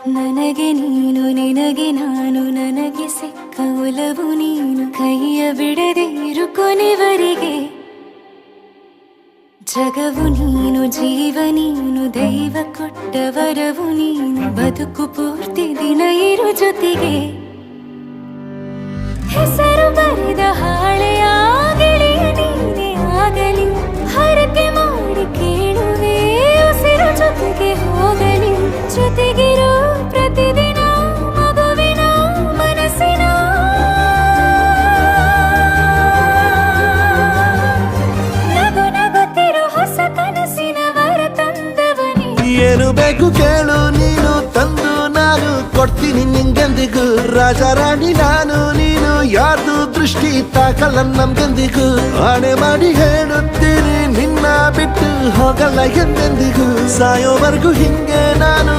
ನನಗೆ ನೀನು ನಿನಗೆ ನಾನು ನನಗೆ ಸಿಕ್ಕ ಒಲವು ನೀನು ಕೈಯ ಬಿಡದೆ ಇರು ಕೊನೆವರೆಗೆ ಜಗವು ನೀನು ಜೀವ ನೀನು ದೈವ ಕೊಟ್ಟ ವರವು ನೀನು ಬದುಕು ಪೂರ್ತಿ ದಿನ ಇರು ಜೊತೆಗೆ ಹೆಸರು ಬರೆದ ಹಾಳೆಯ ಗೆಳೆಯ ನೀನೇ ಆಗಲಿ ಹರಕೆ ಮಾಡಿ ಕೇಳುವೆ ಉಸಿರು ಜೊತೆಗೆ ಹೋಗಲಿ ಜೊತೆಗಿರೋ ಪ್ರತಿದಿನ ಮಗುವಿನ ಮನಸ್ಸಿನ ನಗು ನಗುತ್ತಿರೋ ಹೊಸ ಕನಸಿನ ವರ ತಂದವನೇ ಏನು ಬೇಕು ಕೇಳು ನೀನು ತಂದು ನಾನು ಕೊಡ್ತೀನಿ ನಿಂಗೆಂದಿಗೂ ರಾಜ ರಾಣಿ ನಾನು ನೀನು ಯಾರ್ದು ದೃಷ್ಟಿ ತಾಕಲ್ಲ ನಮ್ಗೆಂದಿಗೂ ಆಣೆ ಮಾಡಿ ಹೇಳುತ್ತೀನಿ ನಿನ್ನ ಬಿಟ್ಟು ಹೋಗಲ್ಲ ಎಂದೆಂದಿಗೂ ಸಾಯೋವರೆಗೂ ಹಿಂಗೆ ನಾನು